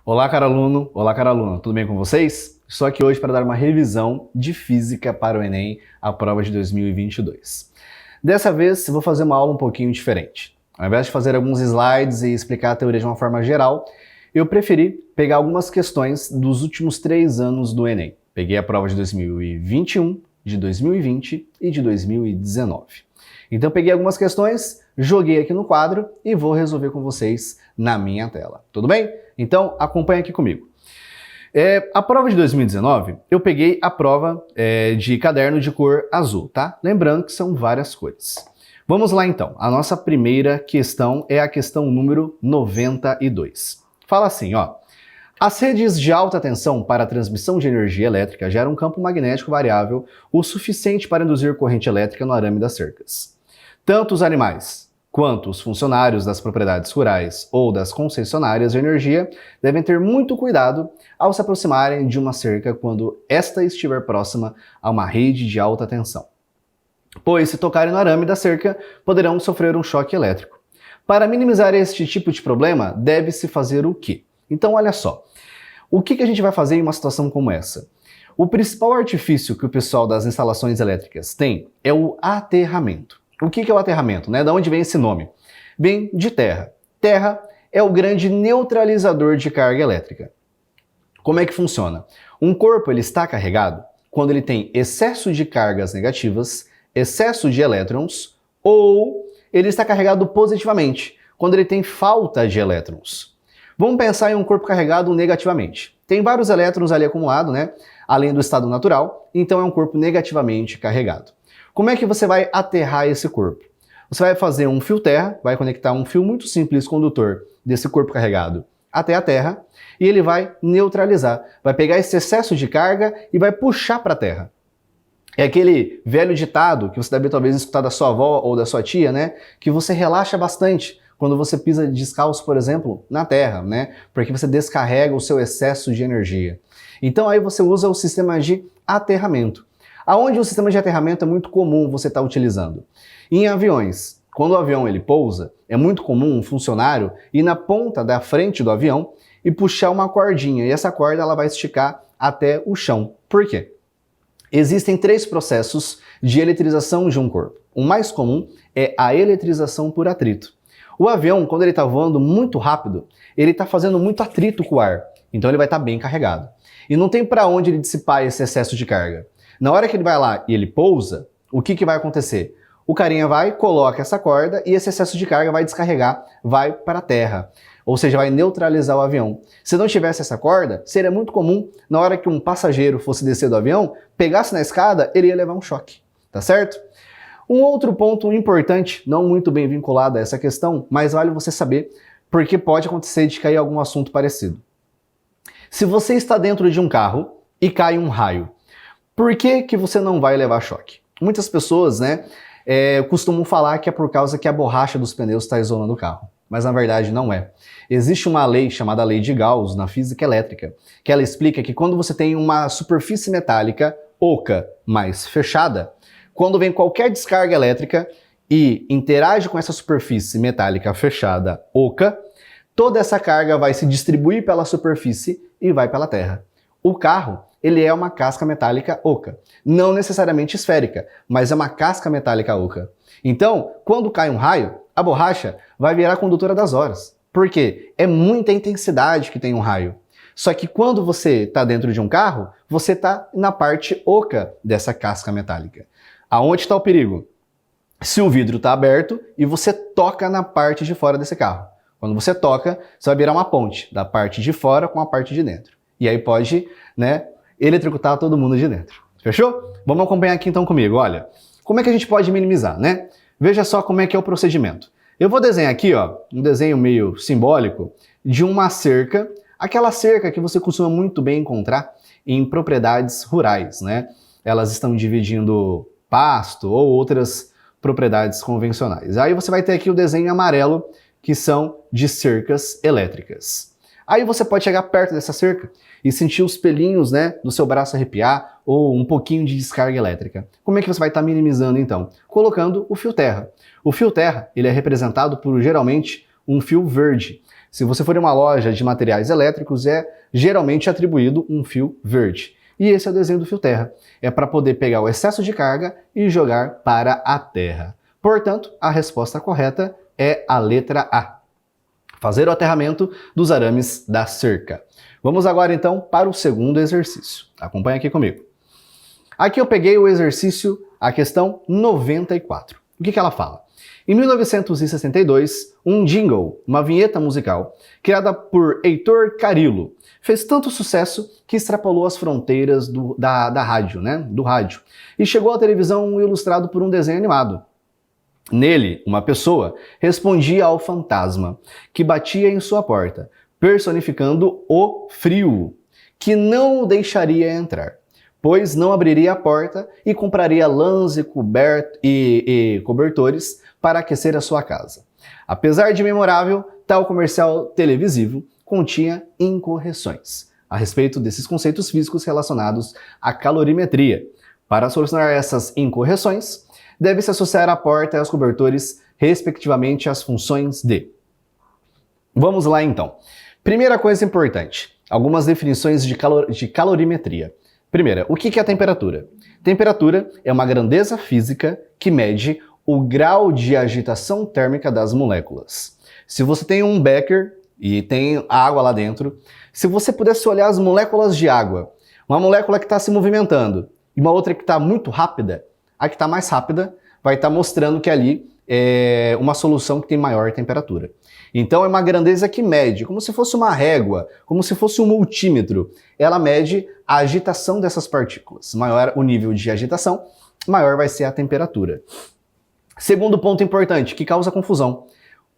Olá, caro aluno! Olá, cara aluna! Tudo bem com vocês? Estou aqui hoje para dar uma revisão de Física para o Enem, a prova de 2022. Dessa vez, vou fazer uma aula um pouquinho diferente. Ao invés de fazer alguns slides e explicar a teoria de uma forma geral, eu preferi pegar algumas questões dos últimos 3 anos do Enem. Peguei a prova de 2021, de 2020 e de 2019. Então, peguei algumas questões, joguei aqui no quadro e vou resolver com vocês na minha tela. Tudo bem? Então, acompanha aqui comigo. A prova de 2019, eu peguei a prova de caderno de cor azul, tá? Lembrando que são várias cores. Vamos lá então. A nossa primeira questão é a questão número 92. Fala assim, ó. As redes de alta tensão para a transmissão de energia elétrica geram um campo magnético variável o suficiente para induzir corrente elétrica no arame das cercas. Tanto os animais quanto os funcionários das propriedades rurais ou das concessionárias de energia devem ter muito cuidado ao se aproximarem de uma cerca quando esta estiver próxima a uma rede de alta tensão, pois se tocarem no arame da cerca, poderão sofrer um choque elétrico. Para minimizar este tipo de problema, deve-se fazer o quê? Então, olha só, o que a gente vai fazer em uma situação como essa? O principal artifício que o pessoal das instalações elétricas tem é o aterramento. O que é o aterramento? Da onde vem esse nome? Vem de terra. Terra é o grande neutralizador de carga elétrica. Como é que funciona? Um corpo ele está carregado quando ele tem excesso de cargas negativas, excesso de elétrons, ou ele está carregado positivamente, quando ele tem falta de elétrons. Vamos pensar em um corpo carregado negativamente. Tem vários elétrons ali acumulados, além do estado natural, então é um corpo negativamente carregado. Como é que você vai aterrar esse corpo? Você vai fazer um fio terra, vai conectar um fio muito simples condutor desse corpo carregado até a terra, e ele vai neutralizar, vai pegar esse excesso de carga e vai puxar para a terra. É aquele velho ditado que você deve talvez escutar da sua avó ou da sua tia, que você relaxa bastante quando você pisa descalço, por exemplo, na terra, porque você descarrega o seu excesso de energia. Então aí você usa o sistema de aterramento. Aonde o sistema de aterramento é muito comum você estar utilizando? Em aviões. Quando o avião ele pousa, é muito comum um funcionário ir na ponta da frente do avião e puxar uma cordinha, e essa corda ela vai esticar até o chão. Por quê? Existem 3 processos de eletrização de um corpo. O mais comum é a eletrização por atrito. O avião, quando ele está voando muito rápido, ele está fazendo muito atrito com o ar, então ele vai estar bem carregado. E não tem para onde ele dissipar esse excesso de carga. Na hora que ele vai lá e ele pousa, o que vai acontecer? O carinha vai, coloca essa corda e esse excesso de carga vai descarregar, vai para a terra. Ou seja, vai neutralizar o avião. Se não tivesse essa corda, seria muito comum, na hora que um passageiro fosse descer do avião, pegasse na escada, ele ia levar um choque, tá certo? Um outro ponto importante, não muito bem vinculado a essa questão, mas vale você saber, porque pode acontecer de cair algum assunto parecido. Se você está dentro de um carro e cai um raio, por que você não vai levar choque? Muitas pessoas, costumam falar que é por causa que a borracha dos pneus está isolando o carro. Mas na verdade não é. Existe uma lei chamada Lei de Gauss na física elétrica, que ela explica que quando você tem uma superfície metálica oca mais fechada, quando vem qualquer descarga elétrica e interage com essa superfície metálica fechada oca, toda essa carga vai se distribuir pela superfície e vai pela terra. O carro, ele é uma casca metálica oca. Não necessariamente esférica, mas é uma casca metálica oca. Então, quando cai um raio, a borracha vai virar a condutora das horas. Por quê? É muita intensidade que tem um raio. Só que quando você está dentro de um carro, você está na parte oca dessa casca metálica. Aonde está o perigo? Se o vidro está aberto e você toca na parte de fora desse carro. Quando você toca, você vai virar uma ponte da parte de fora com a parte de dentro. E aí pode, eletrocutar todo mundo de dentro. Fechou? Vamos acompanhar aqui então comigo. Olha, como é que a gente pode minimizar, Veja só como é que é o procedimento. Eu vou desenhar aqui, um desenho meio simbólico de uma cerca, aquela cerca que você costuma muito bem encontrar em propriedades rurais, Elas estão dividindo pasto ou outras propriedades convencionais. Aí você vai ter aqui o desenho amarelo, que são de cercas elétricas. Aí você pode chegar perto dessa cerca e sentir os pelinhos do seu braço arrepiar ou um pouquinho de descarga elétrica. Como é que você vai estar minimizando então? Colocando o fio terra. O fio terra ele é representado por geralmente um fio verde. Se você for em uma loja de materiais elétricos, é geralmente atribuído um fio verde. E esse é o desenho do fio terra. É para poder pegar o excesso de carga e jogar para a terra. Portanto, a resposta correta é a letra A. Fazer o aterramento dos arames da cerca. Vamos agora então para o segundo exercício. Acompanhe aqui comigo. Aqui eu peguei o exercício, a questão 94. O que ela fala? Em 1962, um jingle, uma vinheta musical, criada por Heitor Carillo, fez tanto sucesso que extrapolou as fronteiras da rádio, do rádio, e chegou à televisão ilustrado por um desenho animado. Nele, uma pessoa respondia ao fantasma, que batia em sua porta, personificando o frio, que não o deixaria entrar, pois não abriria a porta e compraria lãs e cobertores para aquecer a sua casa. Apesar de memorável, tal comercial televisivo continha incorreções a respeito desses conceitos físicos relacionados à calorimetria. Para solucionar essas incorreções, deve-se associar a porta e aos cobertores, respectivamente, às funções de... Vamos lá então. Primeira coisa importante, algumas definições de calorimetria. Primeira, o que é a temperatura? Temperatura é uma grandeza física que mede o grau de agitação térmica das moléculas. Se você tem um becker e tem água lá dentro, se você pudesse olhar as moléculas de água, uma molécula que está se movimentando e uma outra que está muito rápida, a que está mais rápida vai estar mostrando que ali é uma solução que tem maior temperatura. Então é uma grandeza que mede, como se fosse uma régua, como se fosse um multímetro. Ela mede a agitação dessas partículas. Maior o nível de agitação, maior vai ser a temperatura. Segundo ponto importante, que causa confusão.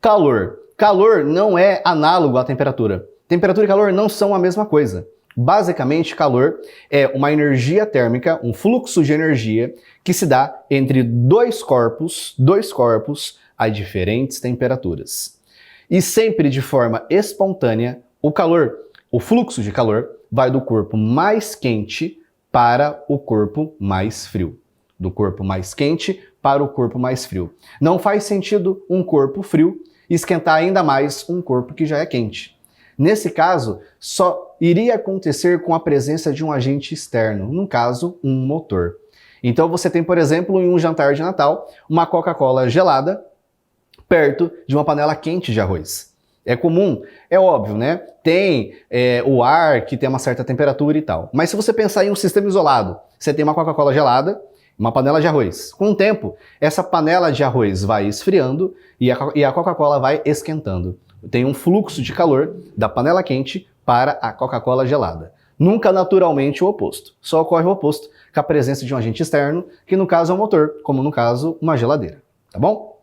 Calor. Calor não é análogo à temperatura. Temperatura e calor não são a mesma coisa. Basicamente, calor é uma energia térmica, um fluxo de energia que se dá entre dois corpos a diferentes temperaturas. E sempre de forma espontânea, o fluxo de calor vai do corpo mais quente para o corpo mais frio. Do corpo mais quente para o corpo mais frio. Não faz sentido um corpo frio esquentar ainda mais um corpo que já é quente. Nesse caso, só iria acontecer com a presença de um agente externo, no caso, um motor. Então você tem, por exemplo, em um jantar de Natal, uma Coca-Cola gelada perto de uma panela quente de arroz. É comum, é óbvio, né? Tem o ar que tem uma certa temperatura e tal. Mas se você pensar em um sistema isolado, você tem uma Coca-Cola gelada, uma panela de arroz. Com o tempo, essa panela de arroz vai esfriando e a Coca-Cola vai esquentando. Tem um fluxo de calor da panela quente para a Coca-Cola gelada. Nunca naturalmente o oposto. Só ocorre o oposto com a presença de um agente externo, que no caso é um motor, como no caso uma geladeira. Tá bom?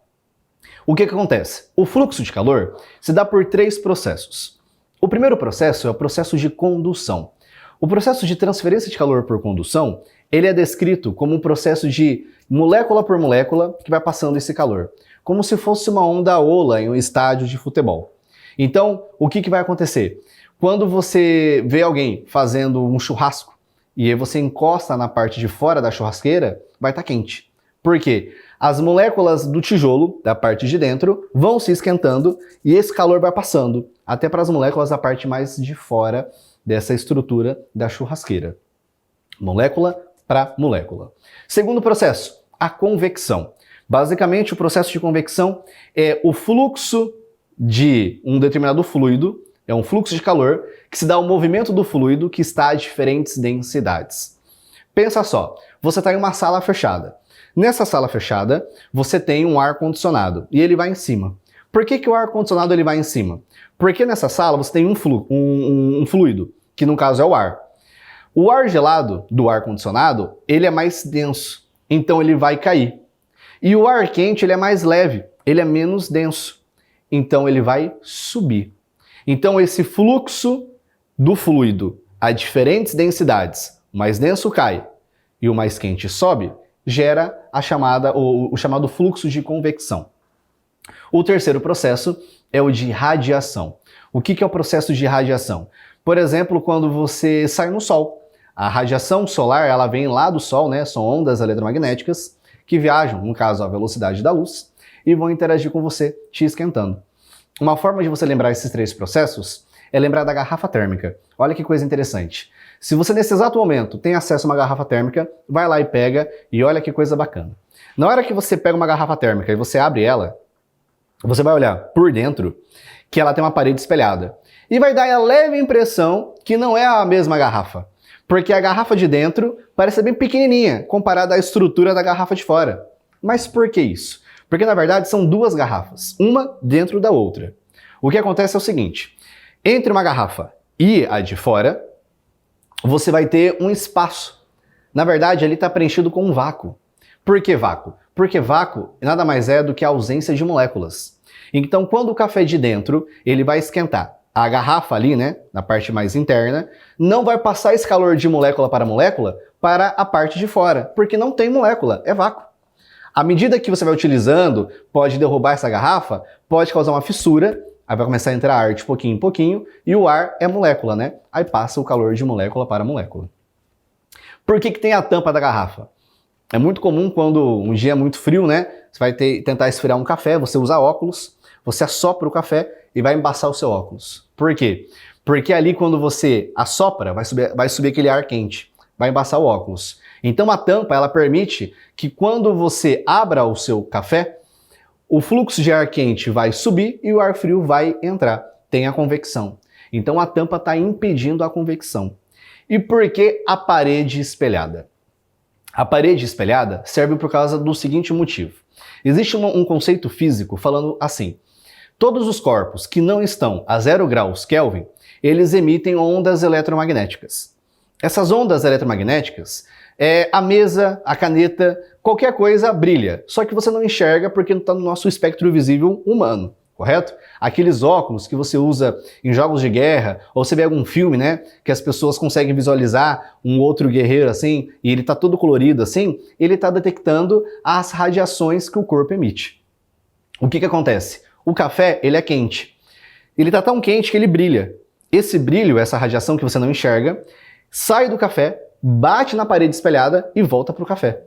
O que acontece? O fluxo de calor se dá por três processos. O primeiro processo é o processo de condução. O processo de transferência de calor por condução, ele é descrito como um processo de molécula por molécula que vai passando esse calor, como se fosse uma onda ola em um estádio de futebol. Então, o que vai acontecer? Quando você vê alguém fazendo um churrasco e aí você encosta na parte de fora da churrasqueira, vai estar quente. Por quê? As moléculas do tijolo, da parte de dentro, vão se esquentando e esse calor vai passando até para as moléculas da parte mais de fora dessa estrutura da churrasqueira. Molécula para molécula. Segundo processo, a convecção. Basicamente, o processo de convecção é o fluxo de um determinado fluido, é um fluxo de calor que se dá ao movimento do fluido que está a diferentes densidades. Pensa só, você está em uma sala fechada. Nessa sala fechada, você tem um ar-condicionado e ele vai em cima. Por que o ar-condicionado ele vai em cima? Porque nessa sala você tem um fluido, que no caso é o ar. O ar gelado do ar-condicionado, ele é mais denso, então ele vai cair. E o ar quente, ele é mais leve, ele é menos denso, então ele vai subir. Então esse fluxo do fluido a diferentes densidades, o mais denso cai e o mais quente sobe, gera o chamado fluxo de convecção. O terceiro processo é o de radiação. O que é o processo de radiação? Por exemplo, quando você sai no sol. A radiação solar, ela vem lá do sol, né? São ondas eletromagnéticas que viajam, no caso, à velocidade da luz, e vão interagir com você, te esquentando. Uma forma de você lembrar esses três processos é lembrar da garrafa térmica. Olha que coisa interessante. Se você nesse exato momento tem acesso a uma garrafa térmica, vai lá e pega e olha que coisa bacana. Na hora que você pega uma garrafa térmica e você abre ela, você vai olhar por dentro que ela tem uma parede espelhada. E vai dar a leve impressão que não é a mesma garrafa. Porque a garrafa de dentro parece bem pequenininha comparada à estrutura da garrafa de fora. Mas por que isso? Porque na verdade são duas garrafas, uma dentro da outra. O que acontece é o seguinte, entre uma garrafa e a de fora, você vai ter um espaço. Na verdade, ele está preenchido com um vácuo. Por que vácuo? Porque vácuo nada mais é do que a ausência de moléculas. Então, quando o café de dentro, ele vai esquentar, a garrafa ali, né, na parte mais interna, não vai passar esse calor de molécula para a parte de fora, porque não tem molécula, é vácuo. À medida que você vai utilizando, pode derrubar essa garrafa, pode causar uma fissura, aí vai começar a entrar ar de pouquinho em pouquinho, e o ar é molécula, né? Aí passa o calor de molécula para molécula. Por que tem a tampa da garrafa? É muito comum quando um dia é muito frio, né? Você vai tentar esfriar um café, você usa óculos, você assopra o café e vai embaçar o seu óculos. Por quê? Porque ali quando você assopra, vai subir aquele ar quente, vai embaçar o óculos. Então a tampa, ela permite que quando você abra o seu café, o fluxo de ar quente vai subir e o ar frio vai entrar. Tem a convecção. Então a tampa está impedindo a convecção. E por que a parede espelhada? A parede espelhada serve por causa do seguinte motivo. Existe um conceito físico falando assim: todos os corpos que não estão a 0 graus Kelvin, eles emitem ondas eletromagnéticas. Essas ondas eletromagnéticas, a mesa, a caneta, qualquer coisa brilha, só que você não enxerga porque não está no nosso espectro visível humano, correto? Aqueles óculos que você usa em jogos de guerra, ou você vê algum filme, né, que as pessoas conseguem visualizar um outro guerreiro assim, e ele está todo colorido assim, ele está detectando as radiações que o corpo emite. O que acontece? O café, ele é quente. Ele está tão quente que ele brilha. Esse brilho, essa radiação que você não enxerga, sai do café, bate na parede espelhada e volta para o café.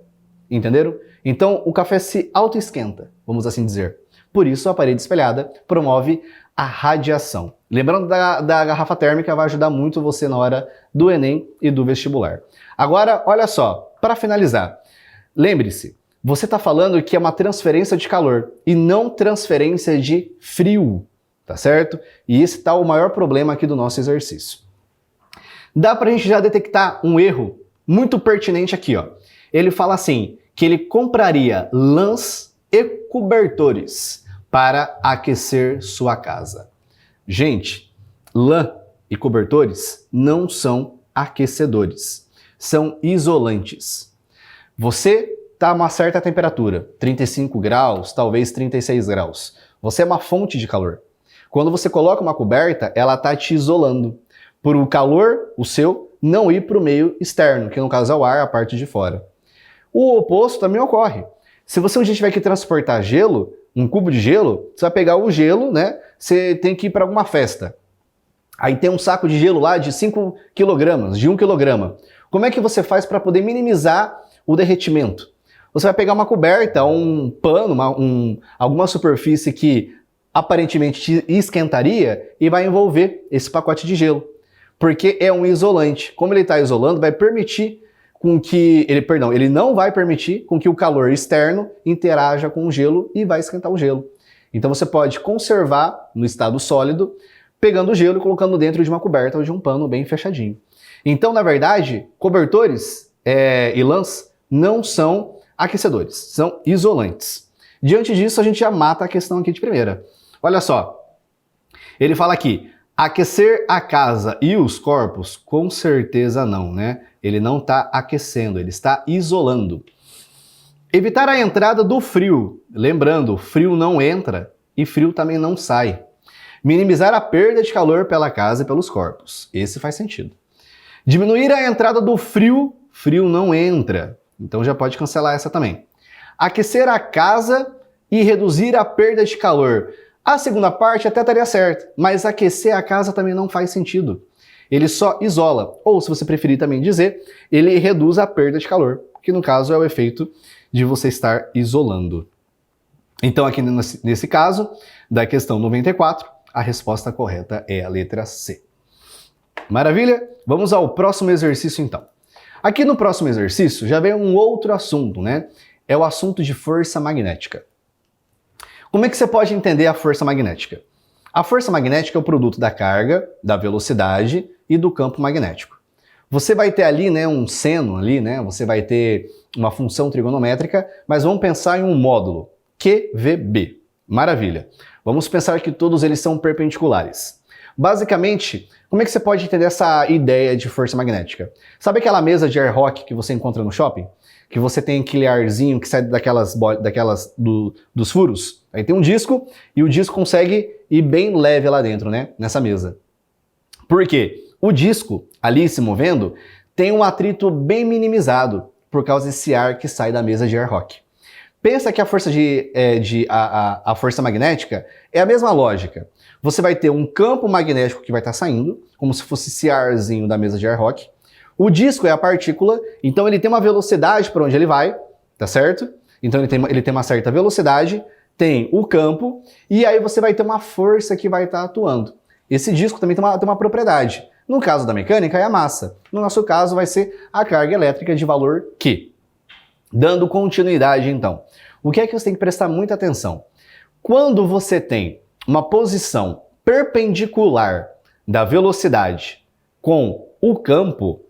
Entenderam? Então o café se autoesquenta, vamos assim dizer. Por isso a parede espelhada promove a radiação. Lembrando da garrafa térmica, vai ajudar muito você na hora do Enem e do vestibular. Agora, olha só, para finalizar, lembre-se, você está falando que é uma transferência de calor e não transferência de frio, tá certo? E esse está o maior problema aqui do nosso exercício. Dá para a gente já detectar um erro muito pertinente aqui, ó. Ele fala assim, que ele compraria lãs e cobertores para aquecer sua casa. Gente, lã e cobertores não são aquecedores, são isolantes. Você está a uma certa temperatura, 35 graus, talvez 36 graus. Você é uma fonte de calor. Quando você coloca uma coberta, ela está te isolando, por o calor, o seu, não ir para o meio externo, que no caso é o ar, a parte de fora. O oposto também ocorre. Se você um dia tiver que transportar gelo, um cubo de gelo, você vai pegar o gelo, né? Você tem que ir para alguma festa. Aí tem um saco de gelo lá de 5 kg, de 1 kg. Como é que você faz para poder minimizar o derretimento? Você vai pegar uma coberta, um pano, alguma superfície que aparentemente te esquentaria e vai envolver esse pacote de gelo. Porque é um isolante. Como ele está isolando, vai permitir com que ele não vai permitir com que o calor externo interaja com o gelo e vai esquentar o gelo. Então você pode conservar no estado sólido, pegando o gelo e colocando dentro de uma coberta ou de um pano bem fechadinho. Então, na verdade, cobertores e lãs não são aquecedores, são isolantes. Diante disso, a gente já mata a questão aqui de primeira. Olha só, ele fala aqui, aquecer a casa e os corpos? Com certeza não, né? Ele não está aquecendo, ele está isolando. Evitar a entrada do frio. Lembrando, frio não entra e frio também não sai. Minimizar a perda de calor pela casa e pelos corpos. Esse faz sentido. Diminuir a entrada do frio. Frio não entra. Então já pode cancelar essa também. Aquecer a casa e reduzir a perda de calor. A segunda parte até estaria certa, mas aquecer a casa também não faz sentido. Ele só isola, ou se você preferir também dizer, ele reduz a perda de calor, que no caso é o efeito de você estar isolando. Então aqui nesse caso, da questão 94, a resposta correta é a letra C. Maravilha? Vamos ao próximo exercício então. Aqui no próximo exercício já vem um outro assunto, né? É o assunto de força magnética. Como é que você pode entender a força magnética? A força magnética é o produto da carga, da velocidade e do campo magnético. Você vai ter ali, né, um seno ali, né? Você vai ter uma função trigonométrica, mas vamos pensar em um módulo, QVB. Maravilha. Vamos pensar que todos eles são perpendiculares. Basicamente, como é que você pode entender essa ideia de força magnética? Sabe aquela mesa de air hockey que você encontra no shopping? Que você tem aquele arzinho que sai dos furos? Aí tem um disco e o disco consegue ir bem leve lá dentro, né? Nessa mesa. Por quê? O disco, ali se movendo, tem um atrito bem minimizado por causa desse ar que sai da mesa de air hockey. Pensa que a força a força magnética é a mesma lógica. Você vai ter um campo magnético que vai estar saindo, como se fosse esse arzinho da mesa de air hockey. O disco é a partícula, então ele tem uma velocidade para onde ele vai, tá certo? Então ele tem uma certa velocidade, tem o campo, e aí você vai ter uma força que vai estar atuando. Esse disco também tem uma propriedade. No caso da mecânica é a massa. No nosso caso vai ser a carga elétrica de valor Q. Dando continuidade então. O que é que você tem que prestar muita atenção? Quando você tem uma posição perpendicular da velocidade com o campo,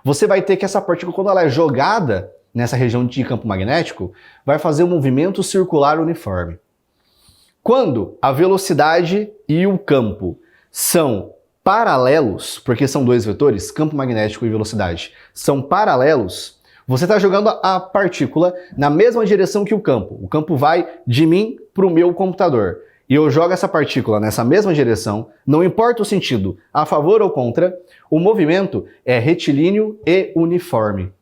você vai ter que essa partícula, quando ela é jogada nessa região de campo magnético, vai fazer um movimento circular uniforme. Quando a velocidade e o campo são paralelos, porque são dois vetores, campo magnético e velocidade, são paralelos, você está jogando a partícula na mesma direção que o campo. O campo vai de mim para o meu computador. E eu jogo essa partícula nessa mesma direção, não importa o sentido, a favor ou contra, o movimento é retilíneo e uniforme.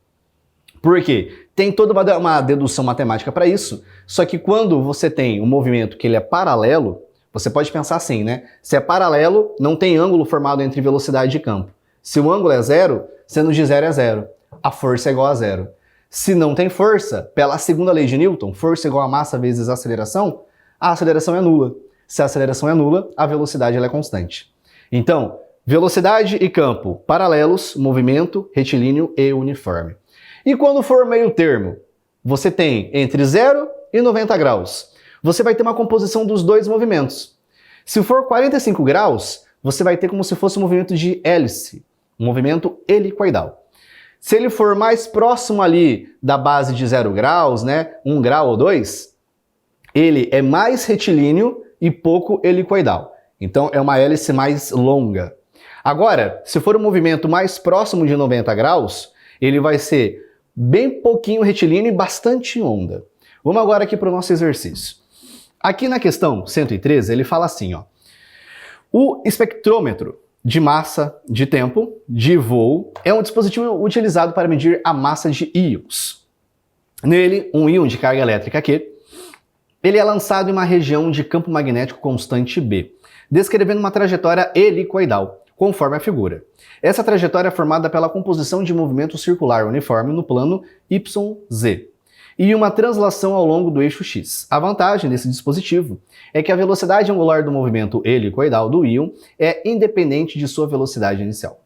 Por quê? Tem toda uma dedução matemática para isso, só que quando você tem um movimento que ele é paralelo, você pode pensar assim, né? Se é paralelo, não tem ângulo formado entre velocidade e campo. Se o ângulo é zero, sendo de zero é zero. A força é igual a zero. Se não tem força, pela segunda lei de Newton, força igual a massa vezes a aceleração é nula. Se a aceleração é nula, a velocidade ela é constante. Então, velocidade e campo paralelos, movimento retilíneo e uniforme. E quando for meio termo, você tem entre 0 e 90 graus. Você vai ter uma composição dos dois movimentos. Se for 45 graus, você vai ter como se fosse um movimento de hélice, um movimento helicoidal. Se ele for mais próximo ali da base de 0 graus, né, 1 grau ou 2, ele é mais retilíneo e pouco helicoidal. Então é uma hélice mais longa. Agora, se for um movimento mais próximo de 90 graus, ele vai ser bem pouquinho retilíneo e bastante onda. Vamos agora aqui para o nosso exercício. Aqui na questão 113, ele fala assim, ó. O espectrômetro de massa, de tempo, de voo, é um dispositivo utilizado para medir a massa de íons. Nele, um íon de carga elétrica Q, ele é lançado em uma região de campo magnético constante B, descrevendo uma trajetória helicoidal, conforme a figura. Essa trajetória é formada pela composição de movimento circular uniforme no plano YZ e uma translação ao longo do eixo X. A vantagem desse dispositivo é que a velocidade angular do movimento helicoidal do íon é independente de sua velocidade inicial.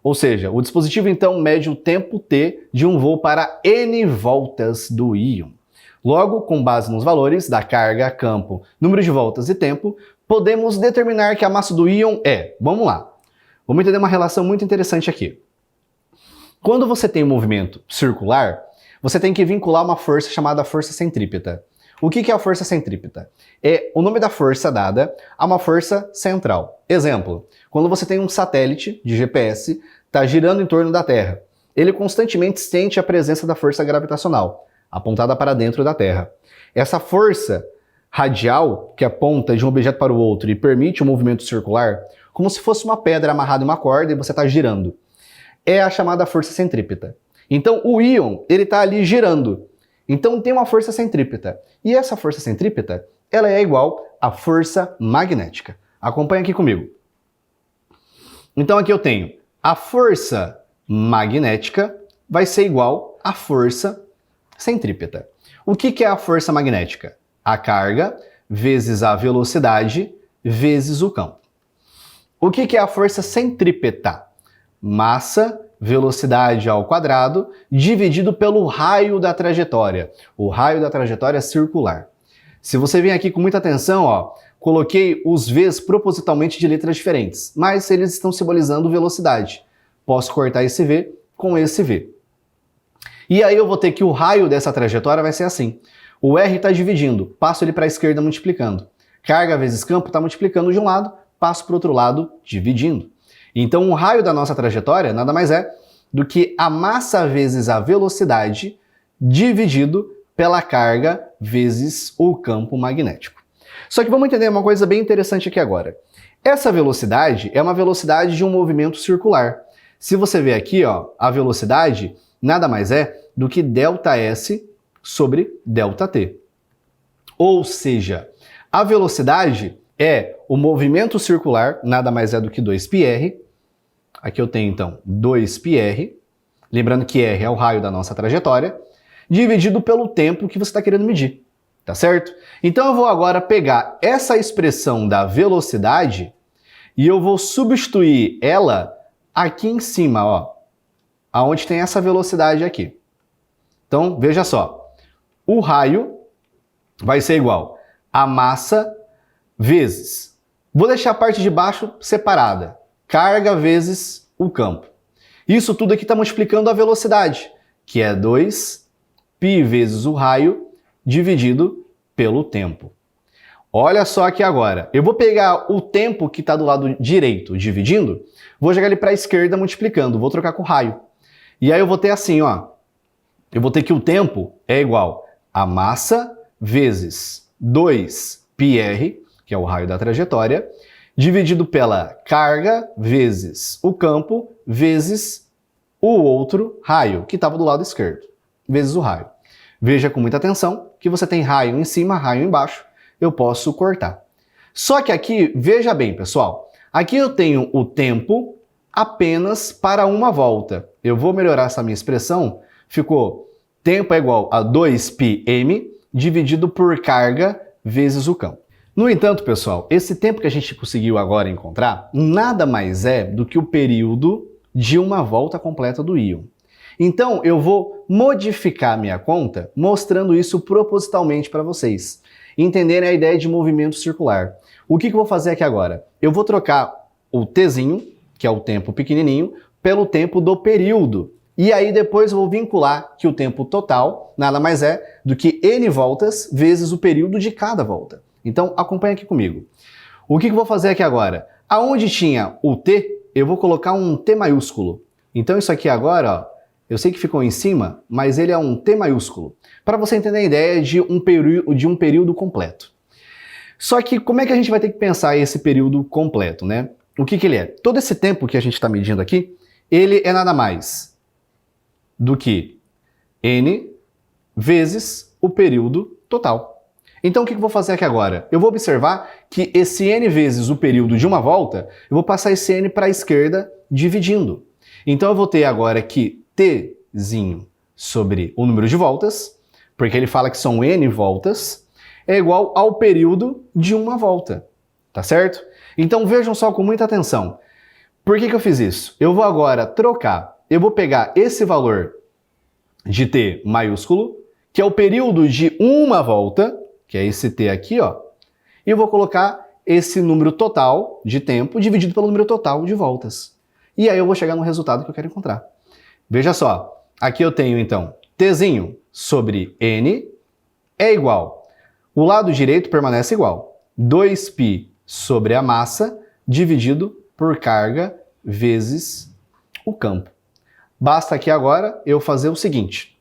Ou seja, o dispositivo então mede o tempo t de um voo para n voltas do íon. Logo, com base nos valores da carga, campo, número de voltas e tempo, podemos determinar que a massa do íon é... Vamos lá. Vamos entender uma relação muito interessante aqui. Quando você tem um movimento circular, você tem que vincular uma força chamada força centrípeta. O que é a força centrípeta? É o nome da força dada a uma força central. Exemplo, quando você tem um satélite de GPS, está girando em torno da Terra. Ele constantemente sente a presença da força gravitacional, apontada para dentro da Terra. Essa força radial, que aponta de um objeto para o outro e permite o movimento circular, como se fosse uma pedra amarrada em uma corda e você está girando, é a chamada força centrípeta. Então o íon, ele está ali girando. Então tem uma força centrípeta. E essa força centrípeta, ela é igual à força magnética. Acompanha aqui comigo. Então aqui eu tenho a força magnética vai ser igual à força centrípeta. O que é a força magnética? A carga vezes a velocidade vezes o campo. O que é a força centrípeta? Massa, velocidade ao quadrado, dividido pelo raio da trajetória. O raio da trajetória circular. Se você vem aqui com muita atenção, ó, coloquei os V's propositalmente de letras diferentes, mas eles estão simbolizando velocidade. Posso cortar esse V com esse V. E aí eu vou ter que o raio dessa trajetória vai ser assim. O R está dividindo, passo ele para a esquerda multiplicando. Carga vezes campo está multiplicando de um lado, passo para o outro lado dividindo. Então o raio da nossa trajetória nada mais é do que a massa vezes a velocidade dividido pela carga vezes o campo magnético. Só que vamos entender uma coisa bem interessante aqui agora. Essa velocidade é uma velocidade de um movimento circular. Se você ver aqui, ó, a velocidade nada mais é do que ΔS sobre ΔT. Ou seja, a velocidade é o movimento circular, nada mais é do que 2πr. Aqui eu tenho então 2πr, lembrando que r é o raio da nossa trajetória, dividido pelo tempo que você está querendo medir, tá certo? Então eu vou agora pegar essa expressão da velocidade e eu vou substituir ela aqui em cima, ó, aonde tem essa velocidade aqui. Então, veja só, o raio vai ser igual a massa vezes, vou deixar a parte de baixo separada, carga vezes o campo. Isso tudo aqui está multiplicando a velocidade, que é 2π vezes o raio dividido pelo tempo. Olha só aqui agora, eu vou pegar o tempo que está do lado direito dividindo, vou jogar ele para a esquerda multiplicando, vou trocar com o raio. E aí eu vou ter assim, ó, eu vou ter que o tempo é igual a massa vezes 2πr, que é o raio da trajetória, dividido pela carga vezes o campo vezes o outro raio, que estava do lado esquerdo, vezes o raio. Veja com muita atenção que você tem raio em cima, raio embaixo, eu posso cortar. Só que aqui, veja bem, pessoal, aqui eu tenho o tempo apenas para uma volta. Eu vou melhorar essa minha expressão, ficou tempo é igual a 2πm dividido por carga vezes o campo. No entanto, pessoal, esse tempo que a gente conseguiu agora encontrar nada mais é do que o período de uma volta completa do íon. Então, eu vou modificar minha conta mostrando isso propositalmente para vocês entenderem a ideia de movimento circular. O que eu vou fazer aqui agora? Eu vou trocar o tzinho, que é o tempo pequenininho, pelo tempo do período. E aí depois eu vou vincular que o tempo total nada mais é do que n voltas vezes o período de cada volta. Então, acompanha aqui comigo. O que eu vou fazer aqui agora? Aonde tinha o t, eu vou colocar um t maiúsculo. Então isso aqui agora, ó, eu sei que ficou em cima, mas ele é um T maiúsculo, para você entender a ideia de um período completo. Só que como é que a gente vai ter que pensar esse período completo, né? O que ele é? Todo esse tempo que a gente está medindo aqui, ele é nada mais do que n vezes o período total. Então o que eu vou fazer aqui agora? Eu vou observar que esse n vezes o período de uma volta, eu vou passar esse n para a esquerda dividindo. Então eu vou ter agora que tzinho sobre o número de voltas, porque ele fala que são n voltas, é igual ao período de uma volta, tá certo? Então vejam só com muita atenção. Por que eu fiz isso? Eu vou agora trocar, eu vou pegar esse valor de t maiúsculo, que é o período de uma volta, que é esse t aqui, ó, e eu vou colocar esse número total de tempo dividido pelo número total de voltas. E aí eu vou chegar no resultado que eu quero encontrar. Veja só, aqui eu tenho então tzinho sobre n é igual, o lado direito permanece igual, 2π sobre a massa dividido por carga vezes o campo. Basta aqui agora eu fazer o seguinte,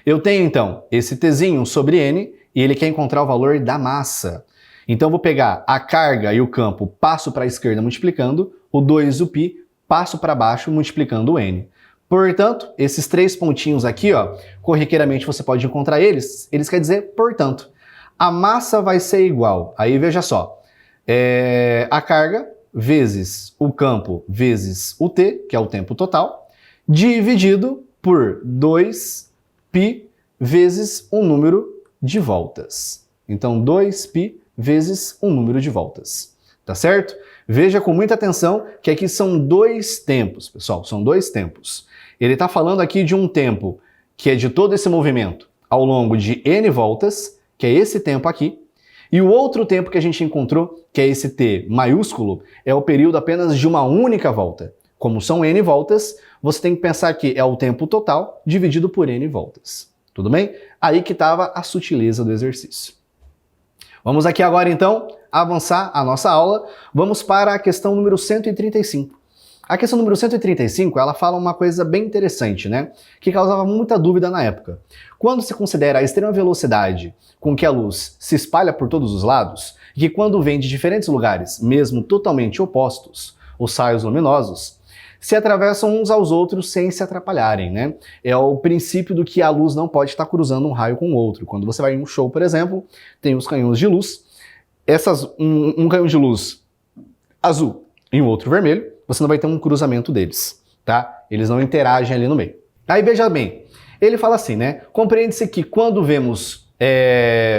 eu tenho então esse tzinho sobre n e ele quer encontrar o valor da massa. Então eu vou pegar a carga e o campo, passo para a esquerda multiplicando, o 2 o π, passo para baixo multiplicando o n. Portanto, esses três pontinhos aqui, ó, corriqueiramente você pode encontrar eles quer dizer, portanto, a massa vai ser igual, aí veja só, a carga vezes o campo vezes o t, que é o tempo total, dividido por 2π vezes o número de voltas. Então 2π vezes um número de voltas, tá certo? Veja com muita atenção que aqui são dois tempos, pessoal, são dois tempos. Ele está falando aqui de um tempo que é de todo esse movimento ao longo de n voltas, que é esse tempo aqui, e o outro tempo que a gente encontrou, que é esse t maiúsculo, é o período apenas de uma única volta. Como são n voltas, você tem que pensar que é o tempo total dividido por n voltas. Tudo bem? Aí que estava a sutileza do exercício. Vamos aqui agora então avançar a nossa aula. Vamos para a questão número 135. A questão número 135, ela fala uma coisa bem interessante, né? Que causava muita dúvida na época. Quando se considera a extrema velocidade com que a luz se espalha por todos os lados, e que quando vem de diferentes lugares, mesmo totalmente opostos, os raios luminosos, se atravessam uns aos outros sem se atrapalharem, né? É o princípio do que a luz não pode estar cruzando um raio com o outro. Quando você vai em um show, por exemplo, tem os canhões de luz, um canhão de luz azul e um outro vermelho, você não vai ter um cruzamento deles, tá? Eles não interagem ali no meio. Aí veja bem, ele fala assim, né? Compreende-se que quando vemos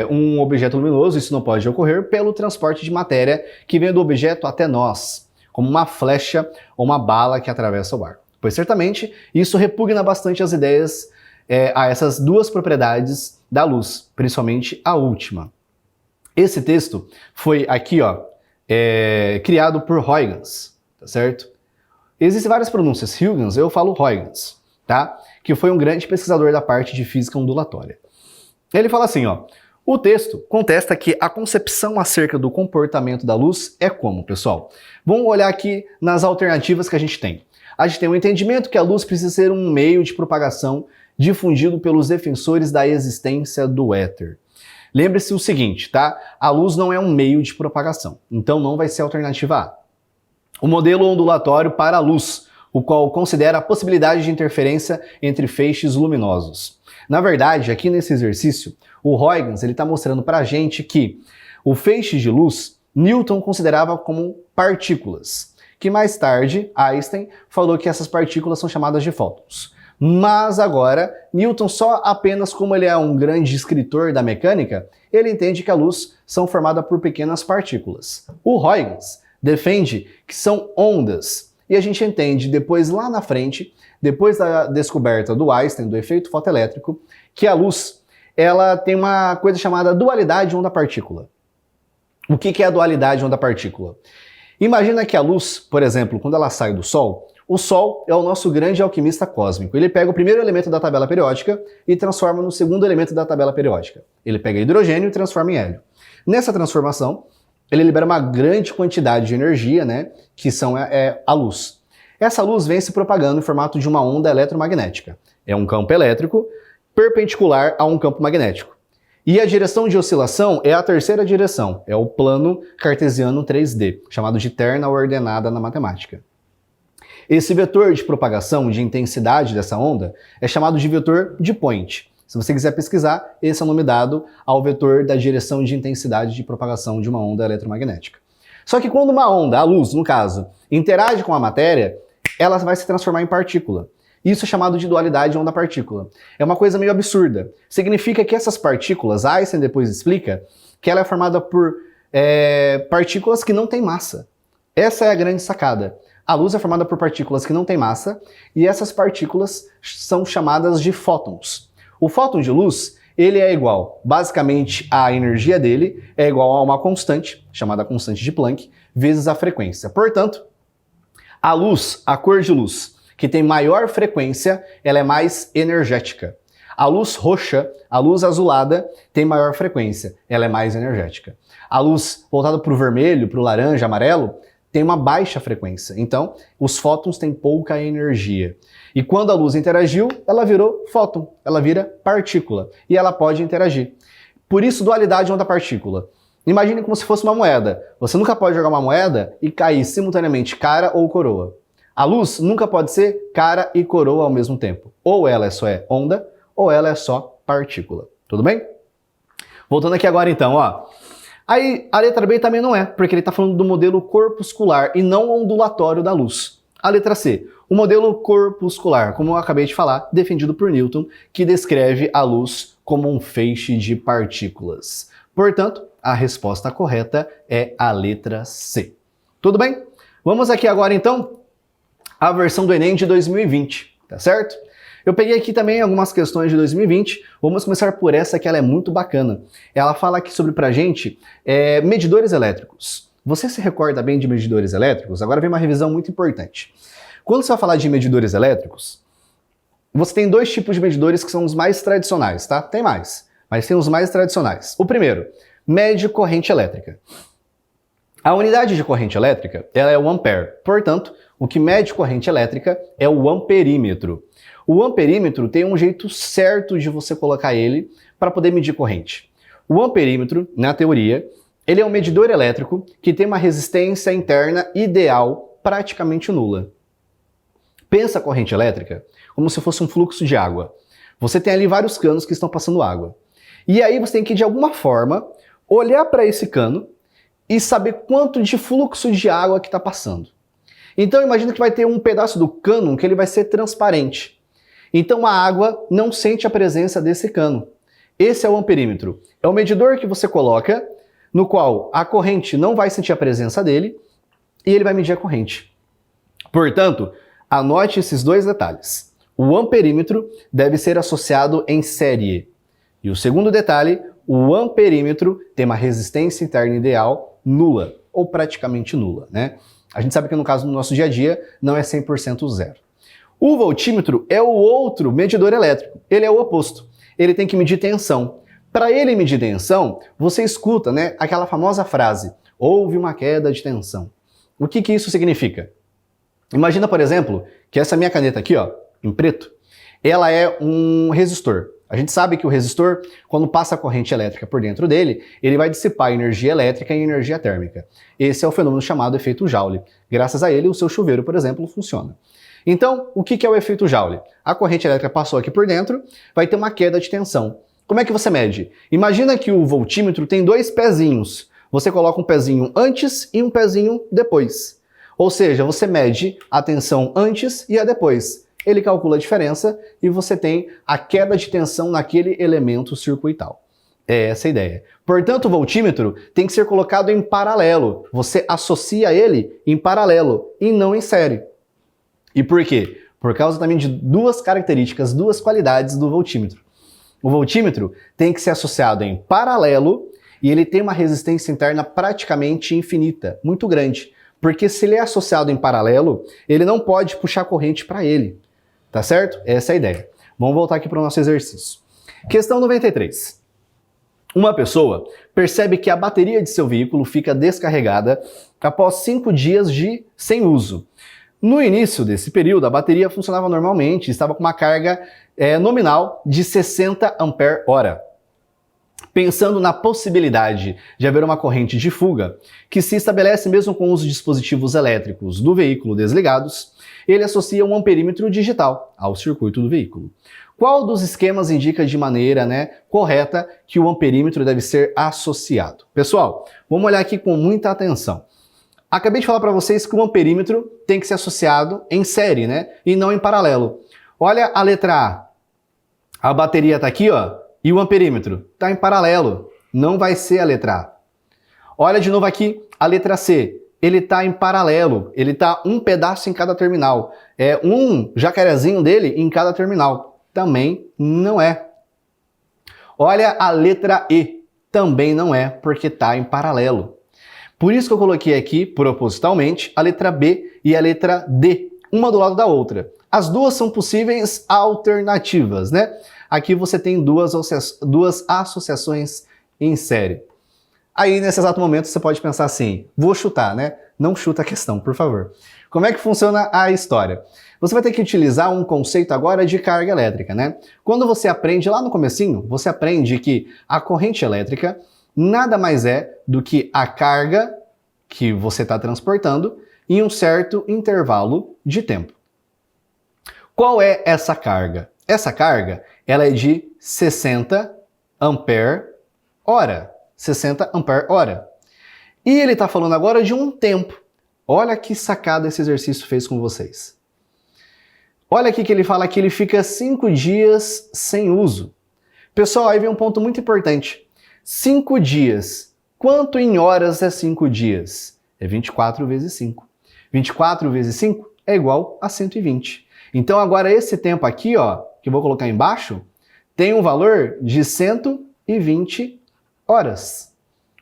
um objeto luminoso, isso não pode ocorrer pelo transporte de matéria que vem do objeto até nós, como uma flecha ou uma bala que atravessa o ar. Pois certamente isso repugna bastante as ideias a essas duas propriedades da luz, principalmente a última. Esse texto foi aqui, ó, criado por Huygens, tá certo? Existem várias pronúncias, Huygens, eu falo Huygens, tá? Que foi um grande pesquisador da parte de física ondulatória. Ele fala assim, ó, o texto contesta que a concepção acerca do comportamento da luz é como, pessoal? Vamos olhar aqui nas alternativas que a gente tem. A gente tem o entendimento que a luz precisa ser um meio de propagação difundido pelos defensores da existência do éter. Lembre-se o seguinte, tá? A luz não é um meio de propagação, então não vai ser a alternativa A. O modelo ondulatório para a luz, o qual considera a possibilidade de interferência entre feixes luminosos. Na verdade, aqui nesse exercício, o Huygens está mostrando para a gente que o feixe de luz, Newton considerava como partículas, que mais tarde Einstein falou que essas partículas são chamadas de fótons. Mas agora, Newton só apenas como ele é um grande escritor da mecânica, ele entende que a luz são formada por pequenas partículas. O Huygens defende que são ondas, e a gente entende depois lá na frente, depois da descoberta do Einstein, do efeito fotoelétrico, que a luz ela tem uma coisa chamada dualidade onda-partícula. O que é a dualidade onda-partícula? Imagina que a luz, por exemplo, quando ela sai do Sol, o Sol é o nosso grande alquimista cósmico. Ele pega o primeiro elemento da tabela periódica e transforma no segundo elemento da tabela periódica. Ele pega hidrogênio e transforma em hélio. Nessa transformação, ele libera uma grande quantidade de energia, né, que são a luz. Essa luz vem se propagando em formato de uma onda eletromagnética. É um campo elétrico perpendicular a um campo magnético. E a direção de oscilação é a terceira direção, é o plano cartesiano 3D, chamado de terna ordenada na matemática. Esse vetor de propagação de intensidade dessa onda é chamado de vetor de Point. Se você quiser pesquisar, esse é o nome dado ao vetor da direção de intensidade de propagação de uma onda eletromagnética. Só que quando uma onda, a luz no caso, interage com a matéria, ela vai se transformar em partícula. Isso é chamado de dualidade onda-partícula. É uma coisa meio absurda. Significa que essas partículas, Einstein depois explica, que ela é formada por partículas que não têm massa. Essa é a grande sacada. A luz é formada por partículas que não têm massa, e essas partículas são chamadas de fótons. O fóton de luz, ele é igual, basicamente, a energia dele é igual a uma constante, chamada constante de Planck, vezes a frequência. Portanto, a luz, a cor de luz, que tem maior frequência, ela é mais energética. A luz roxa, a luz azulada, tem maior frequência, ela é mais energética. A luz voltada para o vermelho, para o laranja, amarelo, tem uma baixa frequência. Então, os fótons têm pouca energia. E quando a luz interagiu, ela virou fóton, ela vira partícula. E ela pode interagir. Por isso, dualidade onda-partícula. Imagine como se fosse uma moeda. Você nunca pode jogar uma moeda e cair simultaneamente cara ou coroa. A luz nunca pode ser cara e coroa ao mesmo tempo. Ou ela só é onda, ou ela é só partícula. Tudo bem? Voltando aqui agora então, ó. Aí a letra B também não é, porque ele está falando do modelo corpuscular e não ondulatório da luz. A letra C, o modelo corpuscular, como eu acabei de falar, defendido por Newton, que descreve a luz como um feixe de partículas. Portanto, a resposta correta é a letra C. Tudo bem? Vamos aqui agora, então, à versão do Enem de 2020, tá certo? Eu peguei aqui também algumas questões de 2020, vamos começar por essa que ela é muito bacana. Ela fala aqui sobre pra gente medidores elétricos. Você se recorda bem de medidores elétricos? Agora vem uma revisão muito importante. Quando você vai falar de medidores elétricos, você tem dois tipos de medidores que são os mais tradicionais, tá? Tem mais, mas tem os mais tradicionais. O primeiro, mede corrente elétrica. A unidade de corrente elétrica ela é o ampere, portanto, o que mede corrente elétrica é o amperímetro. O amperímetro tem um jeito certo de você colocar ele para poder medir corrente. O amperímetro, na teoria, ele é um medidor elétrico que tem uma resistência interna ideal praticamente nula. Pensa a corrente elétrica como se fosse um fluxo de água. Você tem ali vários canos que estão passando água. E aí você tem que, de alguma forma, olhar para esse cano e saber quanto de fluxo de água que está passando. Então imagina que vai ter um pedaço do cano que ele vai ser transparente. Então a água não sente a presença desse cano. Esse é o amperímetro. É o medidor que você coloca, no qual a corrente não vai sentir a presença dele e ele vai medir a corrente. Portanto, anote esses dois detalhes. O amperímetro deve ser associado em série. E o segundo detalhe, o amperímetro tem uma resistência interna ideal nula, ou praticamente nula, né? A gente sabe que no caso do nosso dia a dia não é 100% zero. O voltímetro é o outro medidor elétrico, ele é o oposto. Ele tem que medir tensão. Para ele medir tensão, você escuta, né, aquela famosa frase, houve uma queda de tensão. O que isso significa? Imagina, por exemplo, que essa minha caneta aqui, ó, em preto, ela é um resistor. A gente sabe que o resistor, quando passa a corrente elétrica por dentro dele, ele vai dissipar energia elétrica e energia térmica. Esse é o fenômeno chamado efeito Joule. Graças a ele, o seu chuveiro, por exemplo, funciona. Então, o que é o efeito Joule? A corrente elétrica passou aqui por dentro, vai ter uma queda de tensão. Como é que você mede? Imagina que o voltímetro tem dois pezinhos. Você coloca um pezinho antes e um pezinho depois. Ou seja, você mede a tensão antes e a depois. Ele calcula a diferença e você tem a queda de tensão naquele elemento circuital. É essa a ideia. Portanto, o voltímetro tem que ser colocado em paralelo. Você associa ele em paralelo e não em série. E por quê? Por causa também de duas características, duas qualidades do voltímetro. O voltímetro tem que ser associado em paralelo e ele tem uma resistência interna praticamente infinita, muito grande. Porque se ele é associado em paralelo, ele não pode puxar corrente para ele. Tá certo? Essa é a ideia. Vamos voltar aqui para o nosso exercício. Questão 93. Uma pessoa percebe que a bateria de seu veículo fica descarregada após 5 dias sem uso. No início desse período, a bateria funcionava normalmente e estava com uma carga nominal de 60 ampere-hora. Pensando na possibilidade de haver uma corrente de fuga, que se estabelece mesmo com os dispositivos elétricos do veículo desligados, ele associa um amperímetro digital ao circuito do veículo. Qual dos esquemas indica de maneira correta que o amperímetro deve ser associado? Pessoal, vamos olhar aqui com muita atenção. Acabei de falar para vocês que o amperímetro tem que ser associado em série, e não em paralelo. Olha a letra A. A bateria está aqui, ó, e o amperímetro está em paralelo. Não vai ser a letra A. Olha de novo aqui a letra C. Ele está em paralelo. Ele está um pedaço em cada terminal. É um jacarezinho dele em cada terminal. Também não é. Olha a letra E. Também não é, porque está em paralelo. Por isso que eu coloquei aqui, propositalmente, a letra B e a letra D, uma do lado da outra. As duas são possíveis alternativas, Aqui você tem duas associações em série. Aí, nesse exato momento, você pode pensar assim, vou chutar, Não chuta a questão, por favor. Como é que funciona a história? Você vai ter que utilizar um conceito agora de carga elétrica, Quando você aprende, lá no comecinho, você aprende que a corrente elétrica nada mais é do que a carga que você está transportando em um certo intervalo de tempo. Qual é essa carga? Essa carga ela é de 60 ampere-hora. 60 ampere-hora. E ele está falando agora de um tempo. Olha que sacada esse exercício fez com vocês. Olha aqui que ele fala que ele fica 5 dias sem uso. Pessoal, aí vem um ponto muito importante. 5 dias. Quanto em horas é 5 dias? É 24 vezes 5. 24 vezes 5 é igual a 120. Então agora esse tempo aqui, ó, que eu vou colocar embaixo, tem um valor de 120 horas.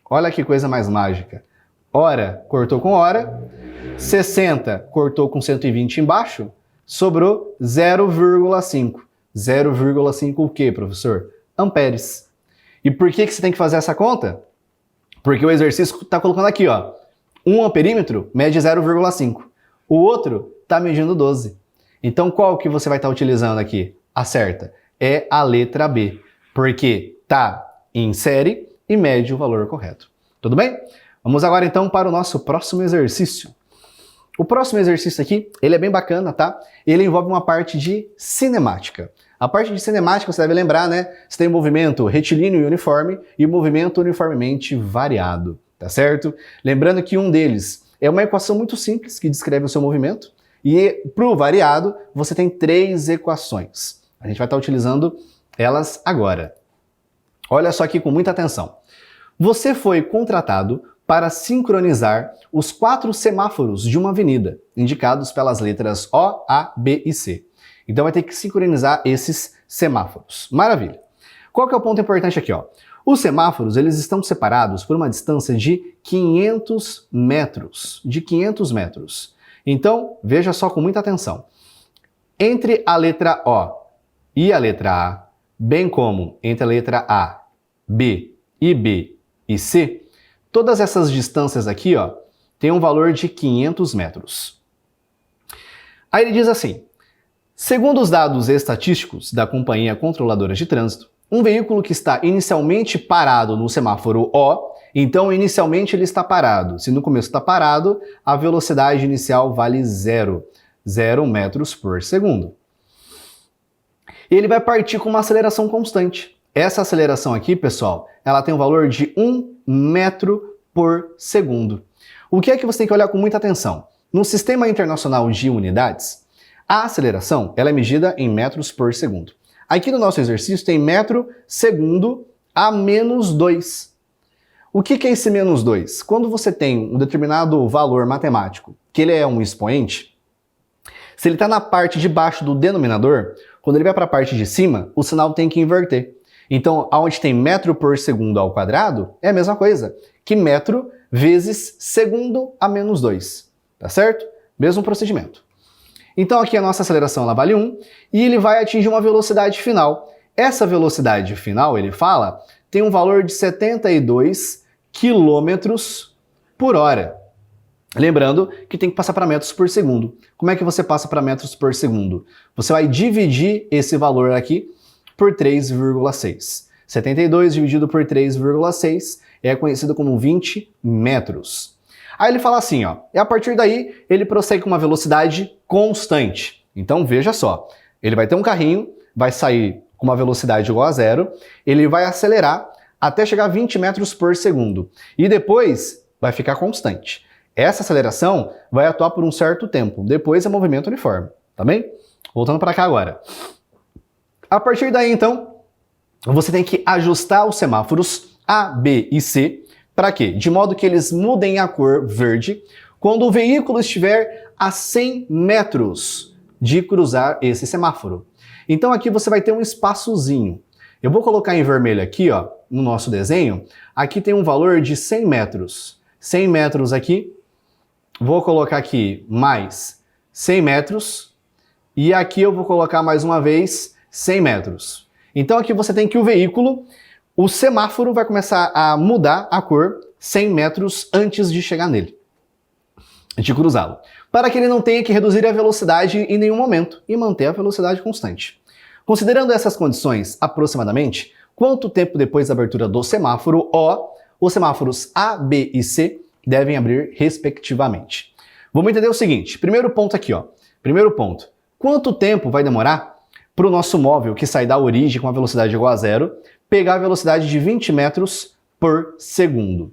Olha que coisa mais mágica. Hora cortou com hora, 60 cortou com 120 embaixo, sobrou 0,5. 0,5 o quê, professor? Amperes. E por que você tem que fazer essa conta? Porque o exercício está colocando aqui, ó, um amperímetro mede 0,5. O outro está medindo 12. Então qual que você vai estar utilizando aqui? A certa é a letra B, porque está em série e mede o valor correto. Tudo bem? Vamos agora então para o nosso próximo exercício. O próximo exercício aqui, ele é bem bacana, tá? Ele envolve uma parte de cinemática. A parte de cinemática, você deve lembrar, né? Você tem o movimento retilíneo e uniforme e o movimento uniformemente variado, tá certo? Lembrando que um deles é uma equação muito simples que descreve o seu movimento e para o variado você tem 3 equações. A gente vai estar utilizando elas agora. Olha só aqui com muita atenção. Você foi contratado para sincronizar os 4 semáforos de uma avenida, indicados pelas letras O, A, B e C. Então vai ter que sincronizar esses semáforos. Maravilha! Qual que é o ponto importante aqui, ó? Os semáforos, eles estão separados por uma distância de 500 metros. De 500 metros. Então, veja só com muita atenção. Entre a letra O e a letra A, bem como entre a letra A, B e C, todas essas distâncias aqui, ó, tem um valor de 500 metros. Aí ele diz assim: segundo os dados estatísticos da Companhia Controladora de Trânsito, um veículo que está inicialmente parado no semáforo O, então inicialmente ele está parado. Se no começo está parado, a velocidade inicial vale 0 metros por segundo. Ele vai partir com uma aceleração constante. Essa aceleração aqui, pessoal, ela tem um valor de 1 metro por segundo. O que é que você tem que olhar com muita atenção? No Sistema Internacional de Unidades, a aceleração ela é medida em metros por segundo. Aqui no nosso exercício tem metro segundo a menos 2. O que é esse menos 2? Quando você tem um determinado valor matemático, que ele é um expoente, se ele está na parte de baixo do denominador, quando ele vai para a parte de cima, o sinal tem que inverter. Então, onde tem metro por segundo ao quadrado, é a mesma coisa que metro vezes segundo a menos 2. Tá certo? Mesmo procedimento. Então, aqui a nossa aceleração ela vale 1 e ele vai atingir uma velocidade final. Essa velocidade final, ele fala, tem um valor de 72 km por hora. Lembrando que tem que passar para metros por segundo. Como é que você passa para metros por segundo? Você vai dividir esse valor aqui por 3,6. 72 dividido por 3,6 é conhecido como 20 metros. Aí ele fala assim, ó, e a partir daí ele prossegue com uma velocidade constante. Então veja só, ele vai ter um carrinho, vai sair com uma velocidade igual a 0, ele vai acelerar até chegar a 20 metros por segundo e depois vai ficar constante. Essa aceleração vai atuar por um certo tempo, depois é movimento uniforme, tá bem? Voltando para cá agora. A partir daí, então, você tem que ajustar os semáforos A, B e C. Para quê? De modo que eles mudem a cor verde quando o veículo estiver a 100 metros de cruzar esse semáforo. Então aqui você vai ter um espaçozinho. Eu vou colocar em vermelho aqui, ó, no nosso desenho. Aqui tem um valor de 100 metros. 100 metros aqui. Vou colocar aqui mais 100 metros. E aqui eu vou colocar mais uma vez 100 metros. Então aqui você tem que o veículo, o semáforo vai começar a mudar a cor 100 metros antes de chegar nele, de cruzá-lo, para que ele não tenha que reduzir a velocidade em nenhum momento e manter a velocidade constante. Considerando essas condições, aproximadamente, quanto tempo depois da abertura do semáforo O, os semáforos A, B e C devem abrir respectivamente? Vamos entender o seguinte, primeiro ponto aqui, ó. Primeiro ponto, quanto tempo vai demorar para o nosso móvel que sai da origem com a velocidade igual a 0, pegar a velocidade de 20 metros por segundo?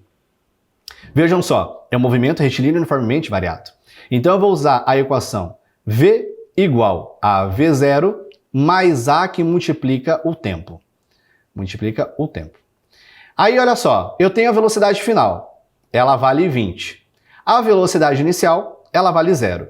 Vejam só, é um movimento retilíneo uniformemente variado. Então eu vou usar a equação V igual a V0 mais A que multiplica o tempo. Multiplica o tempo. Aí, olha só, eu tenho a velocidade final, ela vale 20. A velocidade inicial, ela vale 0.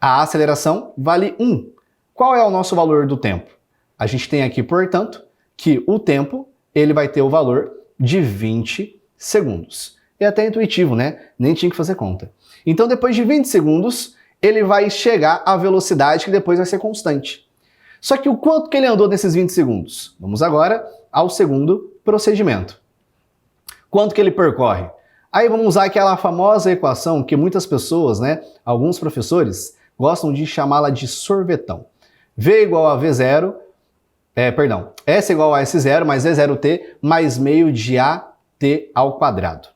A aceleração vale 1. Qual é o nosso valor do tempo? A gente tem aqui, portanto, que o tempo ele vai ter o valor de 20 segundos. É até intuitivo, né? Nem tinha que fazer conta. Então, depois de 20 segundos, ele vai chegar à velocidade que depois vai ser constante. Só que o quanto que ele andou nesses 20 segundos? Vamos agora ao segundo procedimento. Quanto que ele percorre? Aí vamos usar aquela famosa equação que muitas pessoas, né, alguns professores, gostam de chamá-la de sorvetão. V igual a V0, S igual a S0 mais V0t mais meio de AT ao quadrado.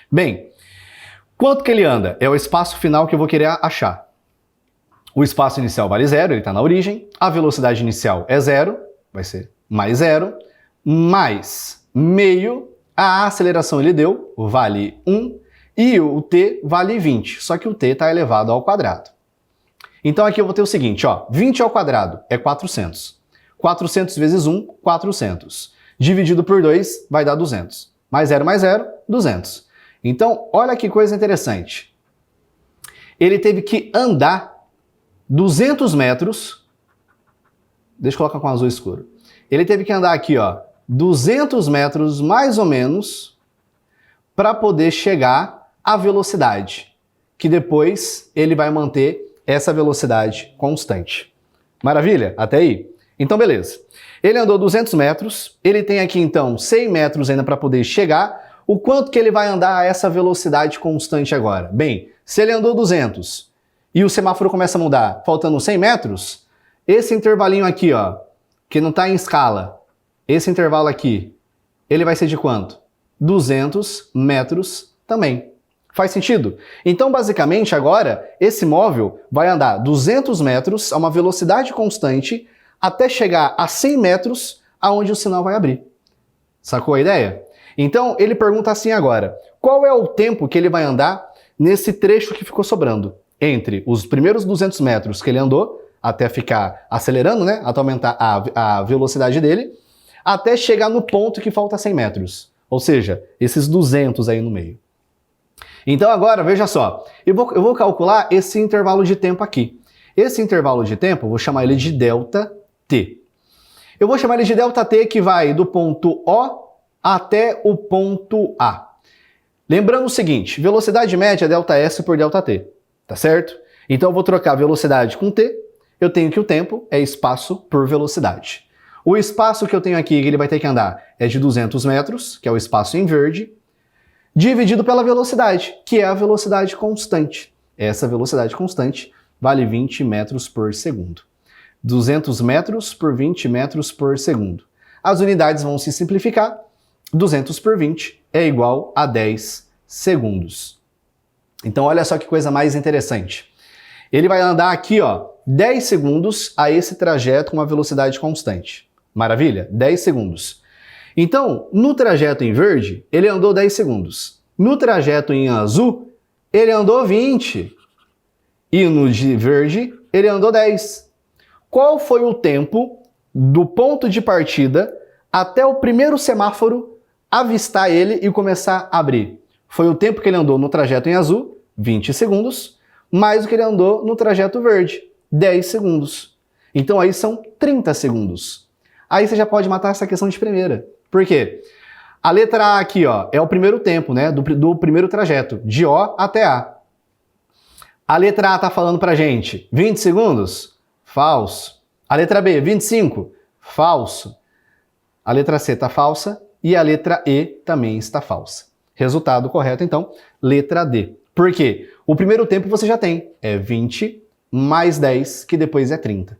Bem, quanto que ele anda? É o espaço final que eu vou querer achar. O espaço inicial vale 0, ele está na origem. A velocidade inicial é 0, vai ser mais 0, mais meio. A aceleração ele deu, vale 1, e o t vale 20, só que o t está elevado ao quadrado. Então aqui eu vou ter o seguinte, ó, 20 ao quadrado é 400. 400 vezes 1, 400. Dividido por 2 vai dar 200. Mais 0, 200. Então, olha que coisa interessante. Ele teve que andar 200 metros, deixa eu colocar com azul escuro. Ele teve que andar aqui, ó, 200 metros mais ou menos para poder chegar à velocidade, que depois ele vai manter essa velocidade constante. Maravilha? Até aí? Então, beleza. Ele andou 200 metros, ele tem aqui então 100 metros ainda para poder chegar. O quanto que ele vai andar a essa velocidade constante agora? Bem, se ele andou 200 e o semáforo começa a mudar, faltando 100 metros, esse intervalinho aqui, ó, que não está em escala, esse intervalo aqui, ele vai ser de quanto? 200 metros também. Faz sentido? Então, basicamente, agora, esse móvel vai andar 200 metros a uma velocidade constante até chegar a 100 metros aonde o sinal vai abrir. Sacou a ideia? Então, ele pergunta assim agora, qual é o tempo que ele vai andar nesse trecho que ficou sobrando? Entre os primeiros 200 metros que ele andou, até ficar acelerando, né? Até aumentar a velocidade dele, até chegar no ponto que falta 100 metros. Ou seja, esses 200 aí no meio. Então agora, veja só, eu vou calcular esse intervalo de tempo aqui. Esse intervalo de tempo, eu vou chamar ele de ΔT. Eu vou chamar ele de ΔT que vai do ponto O até o ponto A. Lembrando o seguinte, velocidade média é ΔS por ΔT, tá certo? Então eu vou trocar velocidade com T, eu tenho que o tempo é espaço por velocidade. O espaço que eu tenho aqui, que ele vai ter que andar, é de 200 metros, que é o espaço em verde, dividido pela velocidade, que é a velocidade constante. Essa velocidade constante vale 20 metros por segundo. 200 metros por 20 metros por segundo. As unidades vão se simplificar. 200 por 20 é igual a 10 segundos. Então olha só que coisa mais interessante. Ele vai andar aqui, ó, 10 segundos a esse trajeto com uma velocidade constante. Maravilha? 10 segundos. Então, no trajeto em verde, ele andou 10 segundos. No trajeto em azul, ele andou 20. E no de verde, ele andou 10. Qual foi o tempo do ponto de partida até o primeiro semáforo avistar ele e começar a abrir? Foi o tempo que ele andou no trajeto em azul, 20 segundos, mais o que ele andou no trajeto verde, 10 segundos. Então aí são 30 segundos. Aí você já pode matar essa questão de primeira. Por quê? A letra A aqui, ó, é o primeiro tempo, né, do primeiro trajeto, de O até A. A letra A está falando pra gente 20 segundos? Falso. A letra B, 25? Falso. A letra C está falsa e a letra E também está falsa. Resultado correto, então, letra D. Por quê? O primeiro tempo você já tem, é 20 mais 10, que depois é 30.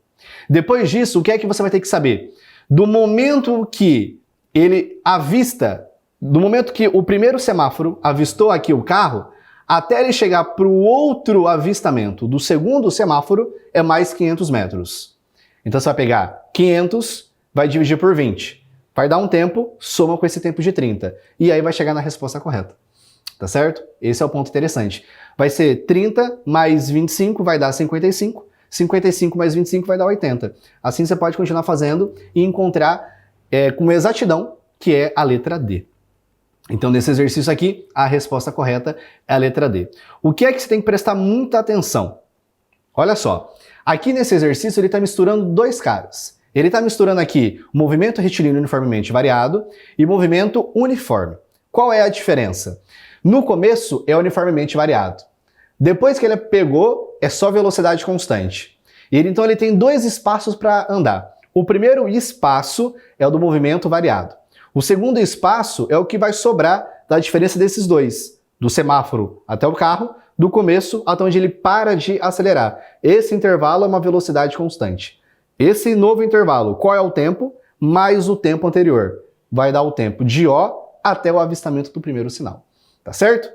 Depois disso, o que é que você vai ter que saber? Do momento que ele avista, do momento que o primeiro semáforo avistou aqui o carro, até ele chegar para o outro avistamento do segundo semáforo, é mais 500 metros. Então você vai pegar 500, vai dividir por 20. Vai dar um tempo, soma com esse tempo de 30. E aí vai chegar na resposta correta. Tá certo? Esse é o ponto interessante. Vai ser 30 mais 25 vai dar 55. 55 mais 25 vai dar 80. Assim você pode continuar fazendo e encontrar com exatidão, que é a letra D. Então, nesse exercício aqui, a resposta correta é a letra D. O que é que você tem que prestar muita atenção? Olha só, aqui nesse exercício ele está misturando dois caras. Ele está misturando aqui movimento retilíneo uniformemente variado e movimento uniforme. Qual é a diferença? No começo é uniformemente variado. Depois que ele pegou, é só velocidade constante. Então ele tem dois espaços para andar. O primeiro espaço é o do movimento variado. O segundo espaço é o que vai sobrar da diferença desses dois, do semáforo até o carro, do começo até onde ele para de acelerar. Esse intervalo é uma velocidade constante. Esse novo intervalo, qual é o tempo? Mais o tempo anterior. Vai dar o tempo de O até o avistamento do primeiro sinal. Tá certo?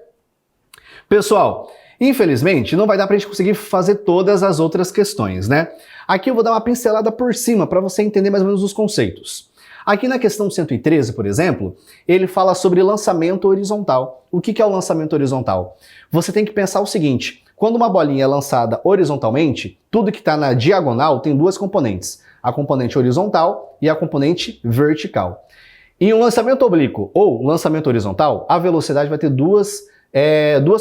Pessoal, infelizmente não vai dar pra gente conseguir fazer todas as outras questões, né? Aqui eu vou dar uma pincelada por cima para você entender mais ou menos os conceitos. Aqui na questão 113, por exemplo, ele fala sobre lançamento horizontal. O que é o lançamento horizontal? Você tem que pensar o seguinte, quando uma bolinha é lançada horizontalmente, tudo que está na diagonal tem duas componentes, a componente horizontal e a componente vertical. Em um lançamento oblíquo ou lançamento horizontal, a velocidade vai ter duas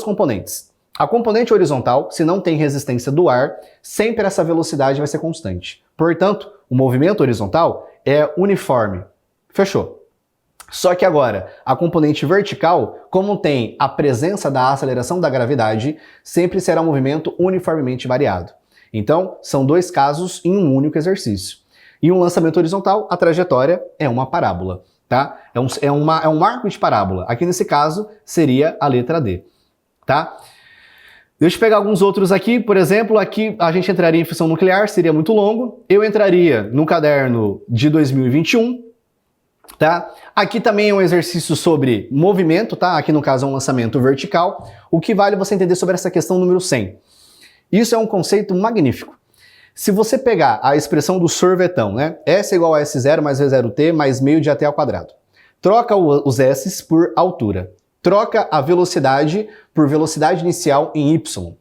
componentes. A componente horizontal, se não tem resistência do ar, sempre essa velocidade vai ser constante. Portanto, o movimento horizontal é uniforme. Fechou. Só que agora, a componente vertical, como tem a presença da aceleração da gravidade, sempre será um movimento uniformemente variado. Então, são dois casos em um único exercício. Em um lançamento horizontal, a trajetória é uma parábola, tá? É um arco de parábola. Aqui nesse caso, seria a letra D, tá? Deixa eu pegar alguns outros aqui, por exemplo, aqui a gente entraria em fissão nuclear, seria muito longo. Eu entraria no caderno de 2021, tá? Aqui também é um exercício sobre movimento, tá? Aqui no caso é um lançamento vertical. O que vale você entender sobre essa questão número 100? Isso é um conceito magnífico. Se você pegar a expressão do sorvetão, né? S igual a S0 mais V0T mais meio de AT ao quadrado. Troca os S's por altura. Troca a velocidade por velocidade inicial em y.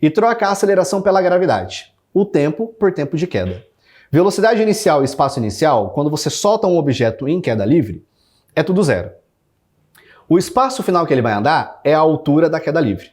E troca a aceleração pela gravidade. O tempo por tempo de queda. Velocidade inicial e espaço inicial, quando você solta um objeto em queda livre, é tudo zero. O espaço final que ele vai andar é a altura da queda livre.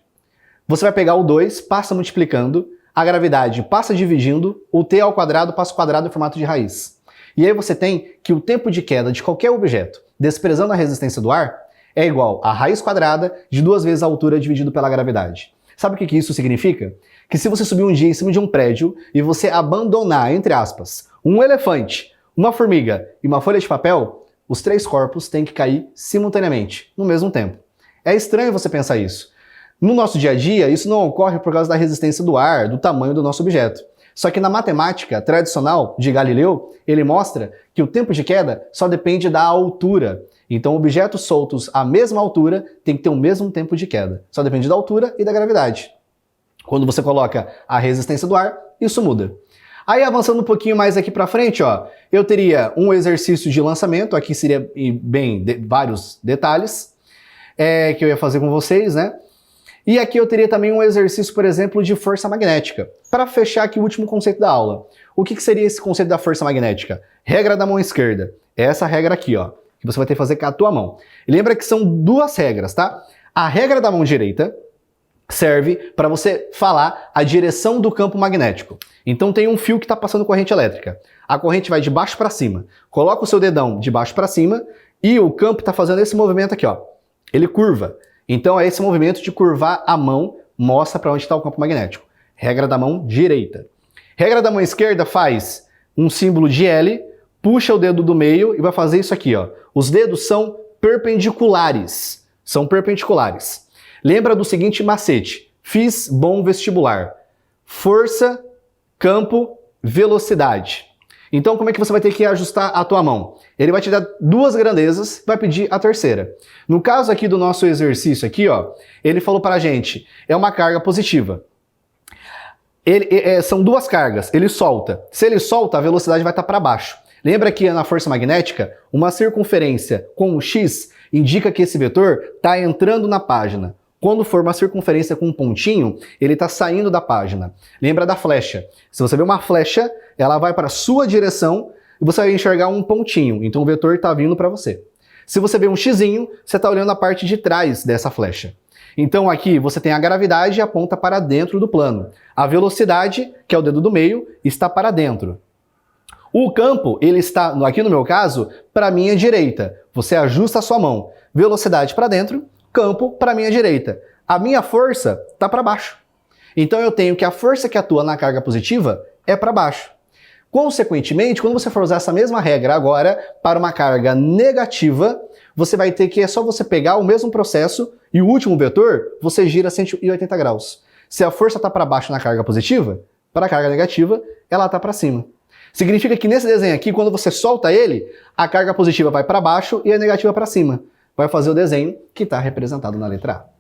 Você vai pegar o 2, passa multiplicando, a gravidade passa dividindo, o t ao quadrado passa o quadrado em formato de raiz. E aí você tem que o tempo de queda de qualquer objeto, desprezando a resistência do ar, é igual a raiz quadrada de 2 vezes a altura dividido pela gravidade. Sabe o que isso significa? Que se você subir um dia em cima de um prédio e você abandonar, entre aspas, um elefante, uma formiga e uma folha de papel, os 3 corpos têm que cair simultaneamente, no mesmo tempo. É estranho você pensar isso. No nosso dia a dia, isso não ocorre por causa da resistência do ar, do tamanho do nosso objeto. Só que na matemática tradicional de Galileu, ele mostra que o tempo de queda só depende da altura. Então, objetos soltos à mesma altura têm que ter o mesmo tempo de queda. Só depende da altura e da gravidade. Quando você coloca a resistência do ar, isso muda. Aí, avançando um pouquinho mais aqui para frente, ó, eu teria um exercício de lançamento, aqui seria vários detalhes, que eu ia fazer com vocês, né? E aqui eu teria também um exercício, por exemplo, de força magnética. Para fechar aqui o último conceito da aula. O que seria esse conceito da força magnética? Regra da mão esquerda. É essa regra aqui, ó, que você vai ter que fazer com a tua mão. E lembra que são 2 regras, tá? A regra da mão direita serve para você falar a direção do campo magnético. Então tem um fio que está passando corrente elétrica. A corrente vai de baixo para cima. Coloca o seu dedão de baixo para cima e o campo está fazendo esse movimento aqui, ó. Ele curva. Então é esse movimento de curvar a mão, mostra para onde está o campo magnético. Regra da mão direita. Regra da mão esquerda faz um símbolo de L, puxa o dedo do meio e vai fazer isso aqui, ó. Os dedos são perpendiculares. São perpendiculares. Lembra do seguinte macete. Fiz bom vestibular. Força, campo, velocidade. Então, como é que você vai ter que ajustar a tua mão? Ele vai te dar 2 grandezas, vai pedir a terceira. No caso aqui do nosso exercício aqui, ó, ele falou pra gente, é uma carga positiva. São 2 cargas, ele solta. Se ele solta, a velocidade vai estar para baixo. Lembra que na força magnética, uma circunferência com um X indica que esse vetor está entrando na página. Quando for uma circunferência com um pontinho, ele está saindo da página. Lembra da flecha. Se você vê uma flecha, ela vai para a sua direção e você vai enxergar um pontinho. Então o vetor está vindo para você. Se você vê um xizinho, você está olhando a parte de trás dessa flecha. Então aqui você tem a gravidade e aponta para dentro do plano. A velocidade, que é o dedo do meio, está para dentro. O campo, ele está, aqui no meu caso, para a minha direita. Você ajusta a sua mão. Velocidade para dentro, campo para a minha direita. A minha força está para baixo. Então eu tenho que a força que atua na carga positiva é para baixo. Consequentemente, quando você for usar essa mesma regra agora para uma carga negativa, você vai ter que, é só você pegar o mesmo processo e o último vetor, você gira 180 graus. Se a força está para baixo na carga positiva, para a carga negativa, ela está para cima. Significa que nesse desenho aqui, quando você solta ele, a carga positiva vai para baixo e a negativa para cima. Vai fazer o desenho que está representado na letra A.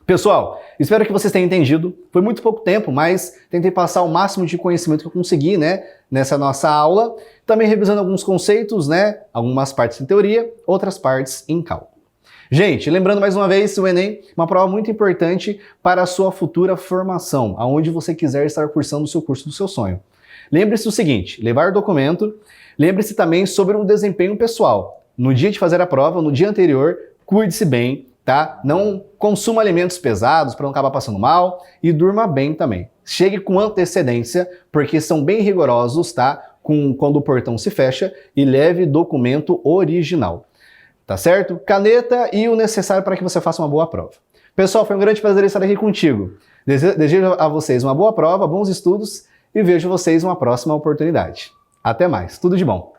Pessoal, espero que vocês tenham entendido. Foi muito pouco tempo, mas tentei passar o máximo de conhecimento que eu consegui, nessa nossa aula. Também revisando alguns conceitos, algumas partes em teoria, outras partes em cálculo. Gente, lembrando mais uma vez, o Enem é uma prova muito importante para a sua futura formação, aonde você quiser estar cursando o seu curso do seu sonho. Lembre-se do seguinte, levar documento, lembre-se também sobre um desempenho pessoal. No dia de fazer a prova, no dia anterior, cuide-se bem, tá? Não consuma alimentos pesados para não acabar passando mal e durma bem também. Chegue com antecedência, porque são bem rigorosos, tá? Quando o portão se fecha, e leve documento original. Tá certo? Caneta e o necessário para que você faça uma boa prova. Pessoal, foi um grande prazer estar aqui contigo. Desejo a vocês uma boa prova, bons estudos e vejo vocês em uma próxima oportunidade. Até mais. Tudo de bom.